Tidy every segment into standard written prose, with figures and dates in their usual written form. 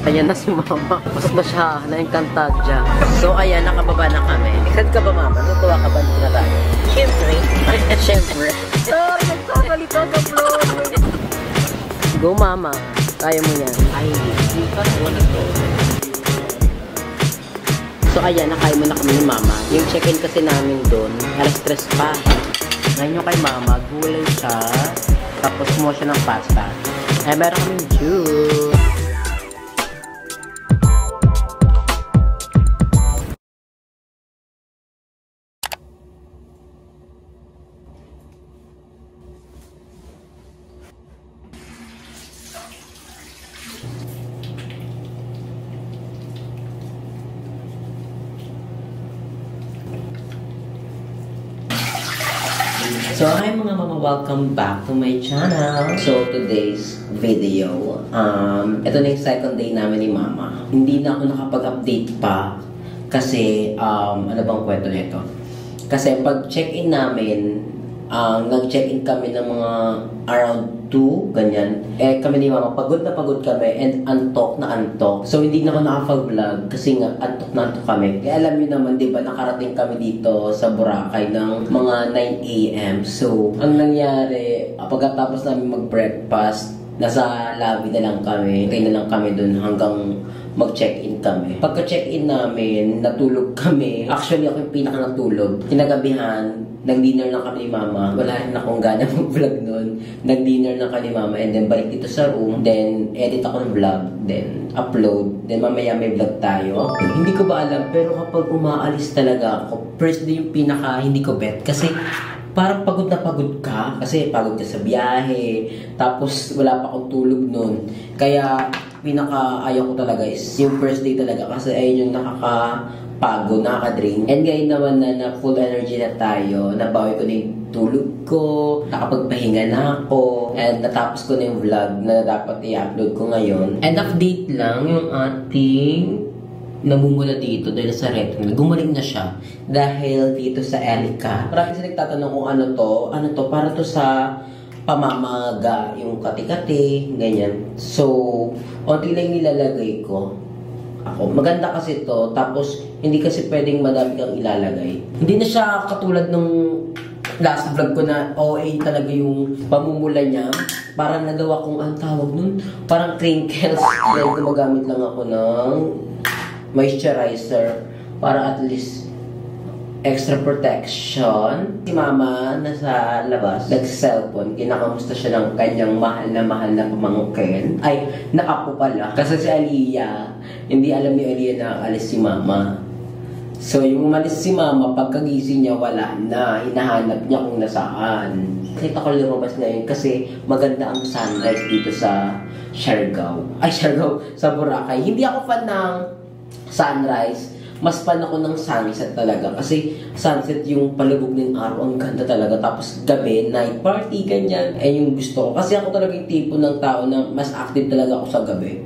Ayan na si mama. Pasok na siya, na-encantadya. So, ayan, nakababa na kami. Excited ka ba, mama? Natutuwa ka ba na tayo? Siyempre. Siyempre. Sorry, nagkakalito sa vlog. Go, mama. Kaya mo yan. Ay, hindi ka wala to. So, ayan, nakain mo na kami ni mama. Yung check-in kasi namin doon, alas 3 pa. Ngayon yung kay mama, gulay siya. Tapos mo siya ng pasta. Ay, meron kaming juice. So, hi mga mama, welcome back to my channel. So, today's video, ito na yung second day namin ni mama. Hindi na ako nakapag-update pa kasi, ano bang kwento nito? Kasi pag check-in namin, nag-check-in kami ng mga around 2, ganyan. Eh, kami ni mama, pagod na pagod kami and antok na antok. So, hindi na ako nakapag-vlog kasi nga antok na antok kami. Eh, alam niyo naman, di ba, nakarating kami dito sa Boracay ng mga 9 AM. So, ang nangyari, pagkatapos namin mag-breakfast, nasa lobby na lang kami. Kaya na lang kami dun hanggang mag-check-in kami. Pagka-check-in namin, natulog kami. Actually, ako yung pinaka natulog. Kinagabihan, nag-dinner lang kami ni mama. Wala rin akong gana mag-vlog nun. Nag-dinner lang kami ni mama and then balik dito sa room. Then, edit ako ng vlog. Then, upload. Then, mamaya may vlog tayo. Hindi ko ba alam, pero kapag umaalis talaga ako, first day yung pinaka hindi ko bet. Kasi, parang pagod na pagod ka. Kasi, pagod ka sa biyahe. Tapos, wala pa akong tulog nun. Kaya, pinaka-ayaw ko talaga is yung first day talaga. Kasi, ayun yung nakakapagod, nakaka-drain. And ngayon naman na full energy na tayo. Nabawi ko na yung tulog ko. Nakapagpahinga na ako. And natapos ko na yung vlog na dapat i-upload ko ngayon. And update lang yung ating namumula dito dahil sa retro. Gumaling na siya dahil dito sa Elica. Marami sila nagtatanong kung ano to. Para to sa pamamaga, yung kati-kati, ganyan. So, onti lang nilalagay ko. Ako. Maganda kasi to. Tapos, hindi kasi pwedeng madami kang ilalagay. Hindi na siya katulad nung last vlog ko na OA talaga yung pamumula niya. Parang nagawa kong ang tawag nun. Parang crinkles. Dahil gumagamit lang ako ng moisturizer para at least extra protection. Si mama nasa labas, nag-cellphone, kinakamusta siya ng kanyang mahal na pamangkin. Ay, nakapo pala. Kasi si Aliyah, hindi alam ni Aliyah na alis si mama. So, yung umalis si mama, pagkagising niya, wala na. Hinahanap niya kung nasaan. Kita ko lumabas ngayon kasi maganda ang sunrise dito sa Siargao. Ay, Siargao, sa Boracay. Hindi ako fan ng sunrise. Mas fan ako ng sunset talaga. Kasi sunset yung palubog ng araw. Ang ganda talaga. Tapos gabi, night party, ganyan. Eh yung gusto ko. Kasi ako talaga yung tipo ng tao na mas active talaga ako sa gabi.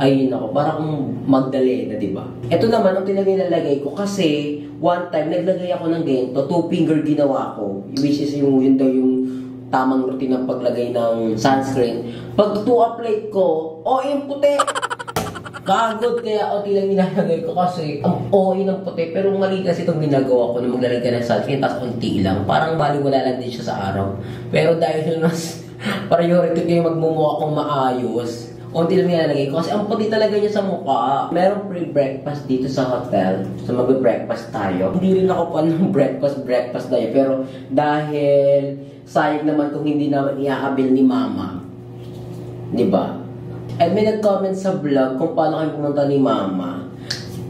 Ayun ako. Para akong Magdalena, diba? Ito naman, ang nilalagay ko. Kasi one time, naglagay ako ng ganito. 2-finger ginawa ko. Which is yun daw yung tamang routine ng paglagay ng sunscreen. Pag to-apply ko, yung puti! Kagod, kaya onti lang nilalagay ko kasi ang OA ng puti. Pero mali kasi itong ginagawa ko na maglalagay ka ng sunscreen tapos unti lang. Parang baliwala lang din siya sa araw. Pero dahil mas priority ko yung magmumukha kong maayos, unti lang nilalagay ko kasi ang puti talaga niya sa mukha. Merong pre-breakfast dito sa hotel. So mag-breakfast tayo. Hindi rin ako pa ng breakfast tayo. Pero dahil sayang naman kung hindi naman iaabil ni mama. Diba? At may nag-comment sa vlog kung paano kayo pumunta ni mama.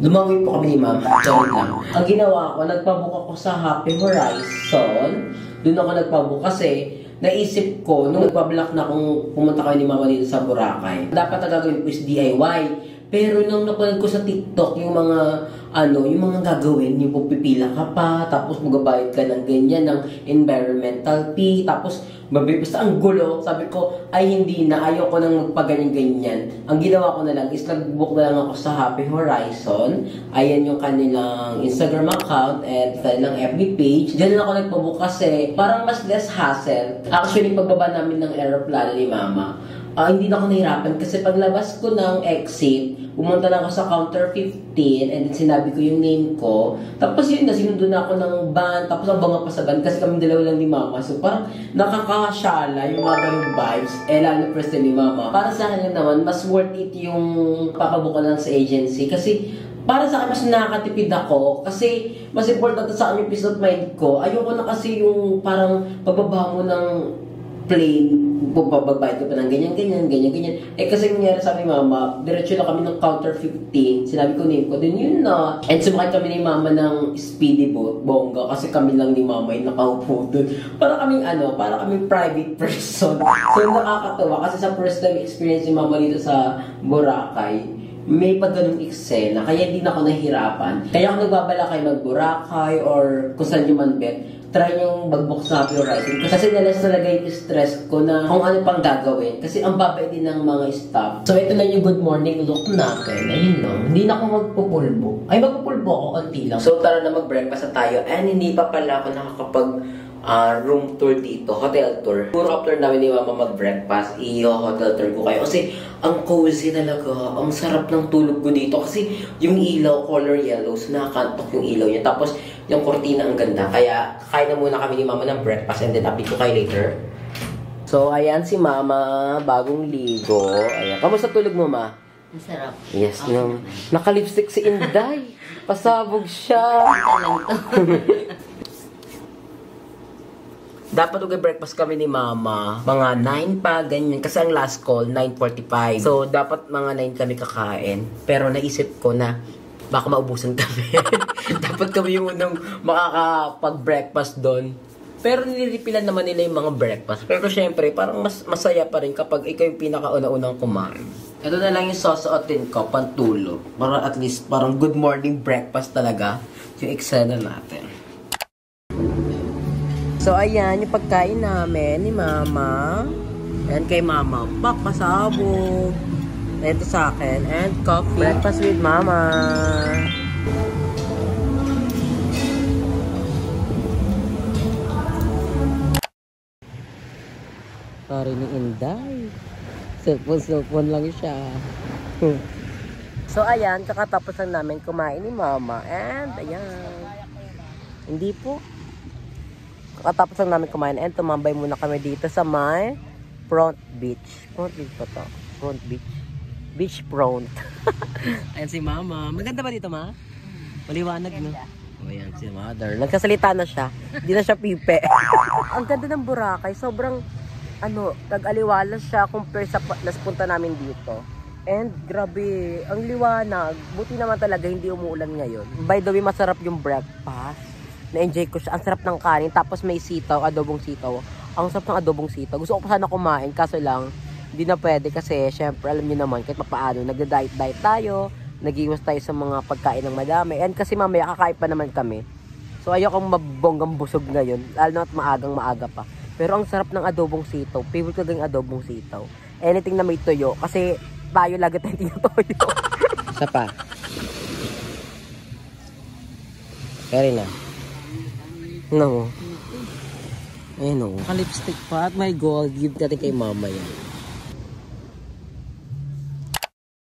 Lumawi po kami ni mama. Sorry lang. Ang ginawa ko, nagpabook ako sa Happy Horizon. Doon ako nagpabook kasi naisip ko, nung nagpa-block na kung pumunta kayo ni mama dito sa Boracay, dapat na gagawin ko is DIY. Pero nung napanood ko sa TikTok, yung mga gagawin, yung pupipila ka pa, tapos magabayad ka ng ganyan, ng environmental fee, tapos basta ang gulo. Sabi ko, ay hindi na, ayoko nang magpaganyan-ganyan. Ang ginawa ko na lang is nag-book na lang ako sa Happy Horizon. Ayan yung kanilang Instagram account and kanilang FB page. Diyan na ako nagpabook kasi parang mas less hassle. Actually, pagbaba namin ng aeroplano ni mama, hindi na ako nahirapan kasi paglabas ko ng exit, pumunta na ako sa counter 15 and then sinabi ko yung name ko. Tapos yun na, sinundo na ako ng van. Tapos ang banga pa sa van kasi kami dalawa lang ni Mama. So parang nakakasyala yung mga ganyung vibes. Lalo na first ni Mama. Para sa akin naman, mas worth it yung papabuka lang sa agency. Kasi para sa akin, mas nakakatipid ako kasi mas important sa akin yung peace of mind ko. Ayoko na kasi yung parang pagbaba mo ng plane, bababay ko pa ng ganyan. Kasi nangyari sa akin, Mama, diretso na kami ng counter 15. Sinabi ko name ko, din yun na. And sumakay kami ni Mama ng speedy boat, bongga, kasi kami lang ni Mama yung nakaupo dun. Para kaming private person. So nakakatawa kasi sa first time experience ni Mama dito sa Boracay, may pa ganung eksena, kaya hindi na ako nahihirapan. Kaya kung nagbabala kayo mag-Boracay or kung saan nyo man bet, try yung mag-book sa Pure Rising. Kasi nalas talaga yung stress ko na kung ano pang gagawin. Kasi ang babay din ng mga staff. So ito lang yung good morning look natin. Ayun no, hindi na ako magpupulbo. Ay, magpupulbo ako, konti lang. So tara na mag-breakfast na tayo. And hindi pa pala ako nakakapag room tour dito, hotel tour. Puro after namin ni Mama mag-breakfast, i-hotel tour ko kayo. Kasi ang cozy talaga, ang sarap ng tulog ko dito. Kasi yung ilaw, color yellow, so nakakantok yung ilaw niya. Tapos yung kortina ang ganda. Kaya kain na muna kami ni Mama ng breakfast and then update ko kayo later. So ayan si Mama, bagong ligo. Ayan, kamusta tulog mo, Ma? Ang sarap. Yes, no. Naka-lipstick si Inday. Pasabog siya. Dapat mag-breakfast kami ni Mama. Mga 9 pa, ganyan. Kasi ang last call, 9:45. So, dapat mga 9 kami kakain. Pero naisip ko na, baka maubusan kami. Dapat kami yung unang makakapag-breakfast doon. Pero nililipilan naman nila yung mga breakfast. Pero syempre, parang masaya pa rin kapag ikaw yung pinakauna-unang kumain. Ito na lang yung susuotin ko, pantulog. Para at least, parang good morning breakfast talaga yung eksena natin. So, ayan, yung pagkain namin ni Mama. Ayan kay Mama. Pasabog. Ito sa akin. And coffee. Breakfast with Mama. Sorry ni Inday. Cellphone lang siya. So, ayan. Kakatapos lang namin kumain ni Mama. And, ayan. Hindi po. Katapos lang namin kumain and tumambay muna kami dito sa may Front Beach. Front Beach pa to? Front Beach. Beach Front. Ayan si Mama. Maganda ba dito, Ma? Maliwanag, no? O, ayan si Mother. Nagsasalita na siya. Hindi na siya pipe. Ang ganda ng Boracay. Sobrang, tag-aliwalas siya compare sa naspunta namin dito. And grabe, ang liwanag. Buti naman talaga hindi umuulan ngayon. By the way, masarap yung breakfast. Na-enjoy ko siya. Ang sarap ng kanin. Tapos may sitaw, adobong sitaw. Ang sarap ng adobong sitaw. Gusto ko pa sana kumain. Kaso lang, hindi na pwede. Kasi, syempre, alam niyo naman, kahit papaano, nagda-diet tayo. Nag-iwas tayo sa mga pagkain ng madami. And kasi mamaya, kakain pa naman kami. So, ayokong mabonggang busog ngayon. Lalo na't maaga pa. Pero ang sarap ng adobong sitaw. Favorite ko yung adobong sitaw. Anything na may tuyo. Kasi, tayo lagi tayong tinutuyo. Isa pa. Kaya na. No. Ayun o. Naka-lipstick pa at may gold. Give natin kay Mama yan.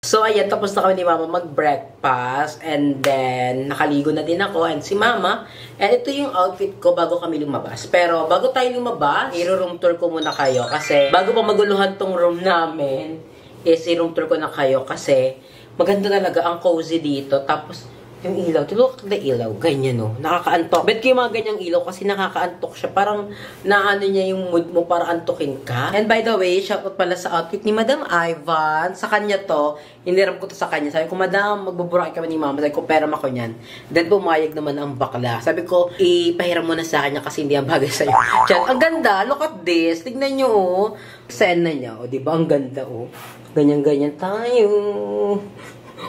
So, ayan. Tapos na kami ni Mama mag-breakfast. And then, nakaligo na din ako and si Mama. And ito yung outfit ko bago kami lumabas. Pero, bago tayo lumabas, i-room tour ko muna kayo. Kasi, bago pa maguluhan tong room namin, i-room tour ko na kayo. Kasi, maganda talaga ang cozy dito. Tapos, yung ilaw, tulok na ilaw, ganyan no, nakakaantok. Bet ko yung mga ganyang ilaw kasi nakakaantok siya. Parang naano niya yung mood mo para antokin ka. And by the way, shoutout pala sa outfit ni Madam Ivan. Sa kanya to, hiniram ko to sa kanya. Sabi ko, Madam, magbuburakay kami ni Mama. Sabi ko, pera ako niyan. Then pumayag naman ang bakla. Sabi ko, ipahiram mo na sa kanya kasi hindi ang bagay sa'yo. Chat, ang ganda, look at this. Tignan nyo oh. Sena niya, oh, diba? Ang ganda oh. Ganyan-ganyan tayo.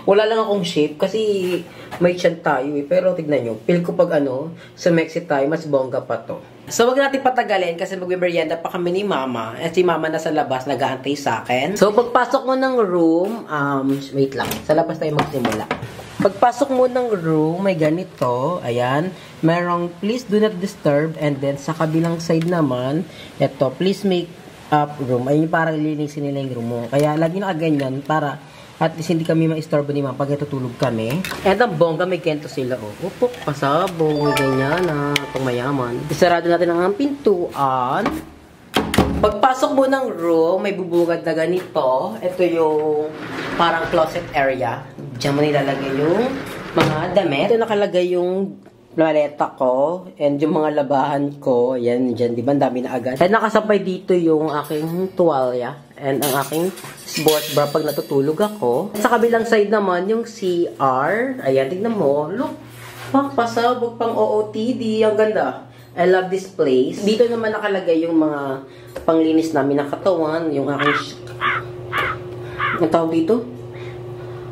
Wala lang akong shape kasi may tiyan tayo eh. Pero tignan nyo, feel ko pag sumexy tayo, mas bongga pa to. So wag natin patagalin kasi magbe-merienda pa kami ni Mama. At si Mama nasa labas, nag-aantay sa akin. So pagpasok mo ng room, wait lang, sa labas tayo magsimula. Pagpasok mo ng room, may ganito, ayan. Merong please do not disturb and then sa kabilang side naman, eto, please make up room. Ayun yung parang lilinisin nila yung room mo. Kaya lagi nakaganyan para At least hindi kami maistorbo ni mama pag natutulog kami. And ang bongga, may kento sila. Upok, pasabong, ganyan na, pang mayaman. Isarado natin ang pintuan. Pagpasok mo ng room, may bubugad na ganito. Ito yung parang closet area. Diyan mo nilalagay yung mga damit. Ito nakalagay yung maleta ko and yung mga labahan ko. Yan, dyan, di ba? Ang dami na agad. And nakasabay dito yung aking tuwalya and ang aking sports bra pag natutulog ako. Sa kabilang side naman, yung CR. Ayan, tignan mo. Look, pasabog pang OOTD. Ang ganda. I love this place. Dito naman nakalagay yung mga panglinis namin ng katawan. Yung aking... Ang tawag dito?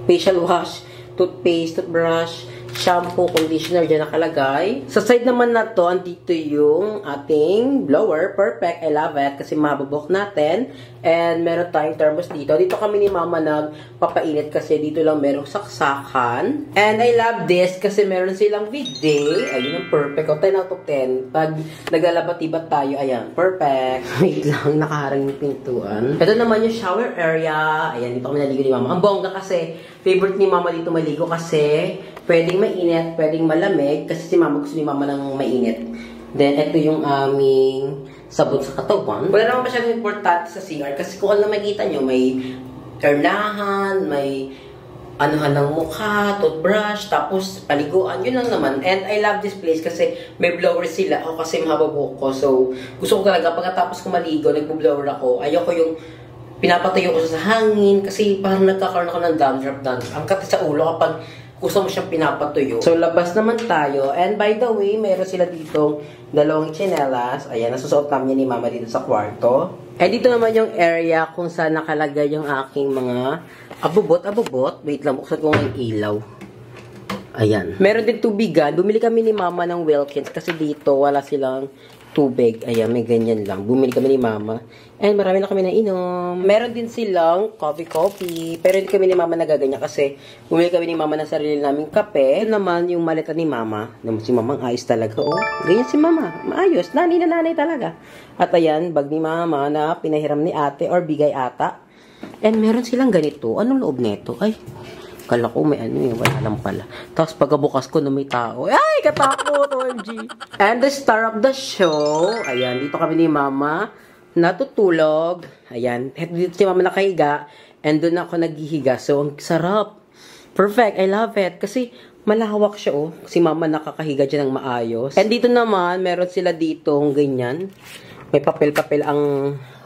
Facial wash, toothpaste, toothbrush, shampoo, conditioner, dyan nakalagay. Sa side naman na to, andito yung ating blower. Perfect. I love it kasi mabubok natin. And meron tayong thermos dito. Dito kami ni mama nagpapainit kasi dito lang merong saksakan. And I love this kasi meron silang bidet. Ayun ang perfect. O, 10 out of 10. Pag naglalabat-ibat tayo, ayan. Perfect. Wait lang, nakaharang yung pintuan. Ito naman yung shower area. Ayan, dito kami naligo ni mama. Ang bongga kasi, favorite ni mama dito maligo kasi pwedeng mainit, pwedeng malamig. Kasi si mama gusto ni mama ng mainit. Then, ito yung aming sabon sa katawan. Wala naman masyadong importante sa CR kasi kung ano makikita nyo, may ernahan, may anuhan ng mukha, toothbrush, tapos paliguan, yun lang naman. And I love this place kasi may blower sila. Ako kasi mahababok ko. So, gusto ko talaga, pagkatapos ko maligo, nagbo-blower ako. Ayoko yung pinapatayo ko sa hangin kasi parang nagkakaroon ako ng dandruff. Ang kati sa ulo kapag gusto mo siyang pinapatuyo. So, labas naman tayo. And by the way, meron sila dito dalawang tsinelas. Ayan, nasusuot namin ni mama dito sa kwarto. And dito naman yung area kung saan nakalagay yung aking mga abubot. Wait lang, buksan ko ng ilaw. Ayan. Meron din tubigan. Bumili kami ni mama ng Wilkins kasi dito wala silang tubig. Ayan, may ganyan lang. Bumili kami ni mama. And marami na kami na inom. Meron din silang coffee. Pero hindi kami ni mama nagaganyan kasi bumili kami ni mama ng sarili naming kape. Ito naman yung maleta ni mama. Si mama ang ayos talaga. Oh, ganyan si mama. Maayos. Nanay na nanay talaga. At ayan, bag ni mama na pinahiram ni ate or bigay ata. And meron silang ganito. Anong loob nito? Ay, kala ko may ano eh, wala lang pala. Tapos pagkabukas ko na may tao. Ay, katakot, OMG. And the star of the show. Ayan, dito kami ni mama natutulog. Ayan, dito si mama nakahiga. And doon ako naghihiga. So, ang sarap. Perfect, I love it. Kasi malawak siya, oh. Si mama nakakahiga dyan ng maayos. And dito naman, meron sila dito ganyan. May papel-papel ang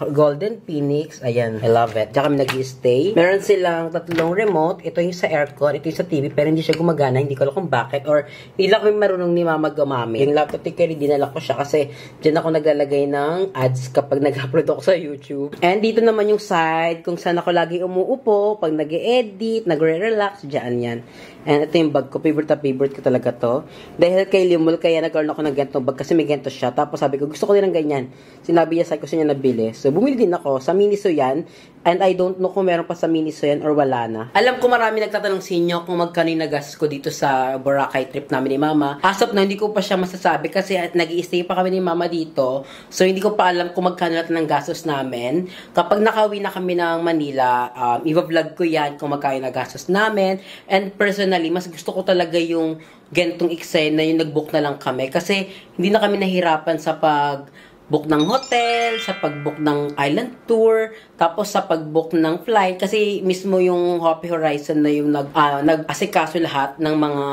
Golden Phoenix. Ayan, I love it. Diyan kami nag-i-stay. Meron silang tatlong remote. Ito yung sa aircon, ito yung sa TV, pero hindi siya gumagana. Hindi ko alam kung bakit. Or, hindi lang kami marunong ni mama gumamit. Yung laptop tikeri, dinala ko siya kasi dyan ako naglalagay ng ads kapag nag-upload ako sa YouTube. And dito naman yung side, kung saan ako lagi umuupo, pag nag-e-edit, nagre-relax, dyan yan. And ito yung bag ko. Favorite ko talaga to. Dahil kay Limul, kaya nagkaroon ako ng ganitong bag kasi may ganito siya. Tapos sabi ko, gusto ko din ng ganyan. Sinabi niya sa gusto niya nabili. So, bumili din ako sa Miniso yan. And I don't know kung meron pa sa Miniso yan or wala na. Alam ko marami nagtatanong sa inyo kung magkano yung nagastos ko dito sa Boracay trip namin ni mama. As of now, hindi ko pa siya masasabi kasi nag-i-stay pa kami ni mama dito. So, hindi ko pa alam kung magkano natin ng gastos namin. Kapag nakauwi na kami ng Manila, i-vlog ko yan kung magkano yung nagastos namin. And personally, mas gusto ko talaga yung gantong eksena, yung nag-book na lang kami. Kasi hindi na kami nahirapan sa pag-book ng hotel, sa pag-book ng island tour, tapos sa pag-book ng flight. Kasi mismo yung Happy Horizon na yung nag-asikaso lahat ng mga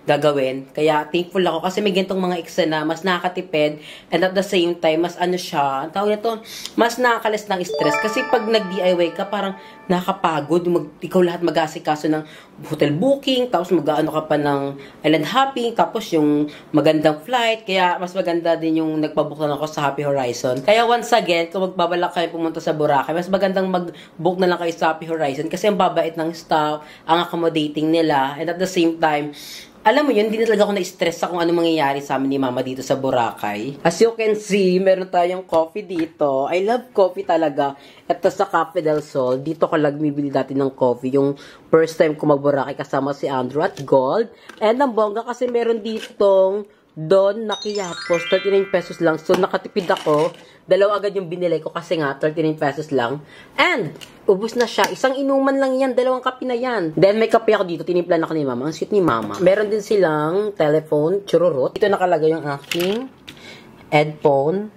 gagawin. Kaya thankful ako kasi may gantong mga eksena, mas nakakatipid. And at the same time, mas ano siya, tawag nito, mas nakakalis ng stress. Kasi pag nag-DIY ka, parang nakakapagod. Ikaw lahat mag-asikaso ng hotel booking, tapos mag-ano ka pa ng island hopping, tapos yung magandang flight. Kaya mas maganda din yung nagpabook na ako sa Happy Horizon. Kaya once again, kung magbabalak kayo pumunta sa Boracay, mas magandang mag-book na lang kayo sa Happy Horizon kasi ang babait ng staff, ang accommodating nila, and at the same time, alam mo yun, hindi na talaga ako na-stress sa kung ano mangyayari sa amin ni mama dito sa Boracay. As you can see, meron tayong coffee dito. I love coffee talaga. Ito sa Cafe del Sol, dito ko lang bibili dati ng coffee. Yung first time ko mag-Boracay kasama si Andrew at Gold. And ang bongga kasi meron ditong Don Macchiatos, 39 pesos lang. So, nakatipid ako. Dalawa agad yung binili ko kasi nga, 39 pesos lang. And, ubus na siya. Isang inuman lang yan. Dalawang kape na yan. Then, may kape ako dito. Tinimplan ako ni Mama. Ang sweet ni Mama. Meron din silang telephone, chururut. Dito nakalagay yung aking headphone,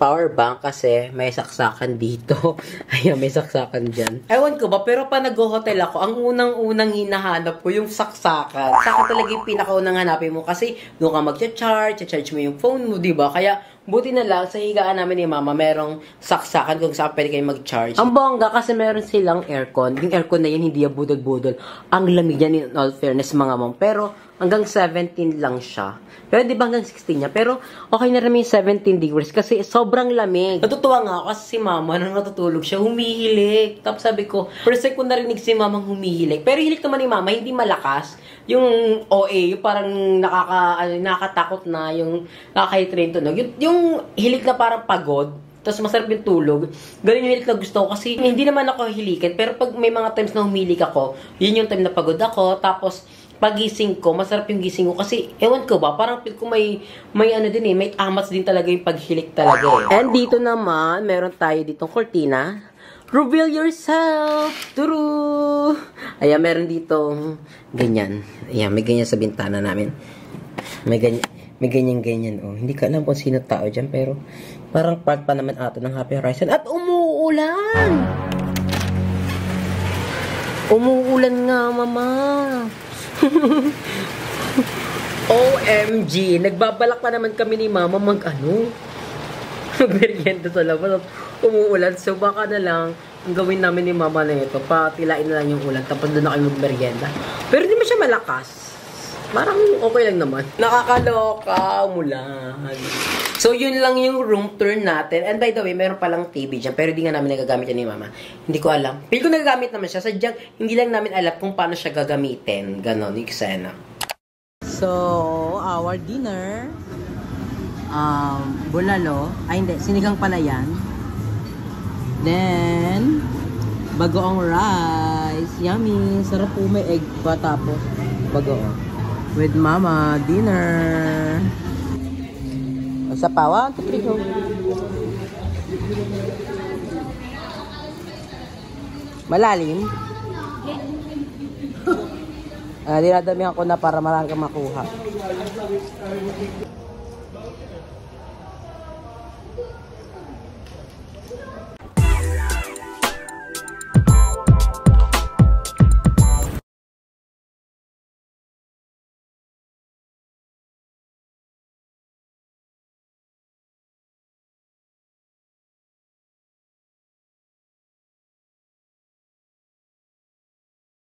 power bank kasi may saksakan dito. Ayan, may saksakan dyan. Ewan ko ba, pero pa nag-hotel ako, ang unang-unang hinahanap ko yung saksakan. Saka talaga yung pinakaunang hanapin mo kasi doon ka mag-charge mo yung phone mo, diba? Kaya, buti na lang, sa higaan namin ni Mama, merong saksakan kung saan pwede kayo mag-charge. Ang bongga kasi meron silang aircon. Yung aircon na yan, hindi yung budol-budol. Ang lamig yan, in all fairness, mga mom. Pero, hanggang 17 lang siya. Pero di ba hanggang 16 niya? Pero okay na rin yung 17 degrees kasi sobrang lamig. Natutuwa nga ako kasi si Mama nang natutulog siya, humihilik. Tapos sabi ko, first time ko narinig si Mama humihilik. Pero hilik naman ni Mama, hindi malakas. Yung OA, yung parang nakakatakot na, yung nakakahitrain tunog. Yung hilik na parang pagod. Tapos masarap yung tulog. Ganun yung hilik na gusto ko kasi hindi naman ako hilikin. Pero pag may mga times na humilik ako, yun yung time na pagod ako. Tapos pagising ko, masarap yung gising ko kasi ewan ko ba, parang feel ko may ano din may amats din talaga yung paghilik talaga eh. And dito naman, meron tayo ditong cortina. Reveal yourself! Turu! Ayan, meron ditong ganyan. Ayan, may ganyan sa bintana namin. May ganyan. Oh. Hindi ka alam kung sino tao dyan, pero parang part pa naman ato ng Happy Horizon. At umuulan! Umuulan nga, Mama! OMG! Nagbabalak pa naman kami ni Mama mag-merienda sa labas. Umuulan. So baka na lang ang gawin namin ni Mama na ito. Patilain na lang yung ulan. Tapos doon na kayo mag-merienda. Pero hindi mo siya malakas. Parang okay lang naman. Nakakaloka. Umulan. So yun lang yung room tour natin. And by the way, meron palang TV dyan. Pero hindi nga namin nagagamit yan ni Mama. Hindi ko alam. Feel ko nagagamit naman siya. Sadyang hindi lang namin alam kung paano siya gagamitin. Ganon, yung eksena. So, our dinner. Bulalo. Ay, hindi. Sinigang palayan. Then, bagoong rice. Yummy. Sarap po. May egg pa tapos bagoong. With Mama. Dinner. Sa pawa. Tukrito. Malalim. Dinadamihan ko na para marami kang makuha.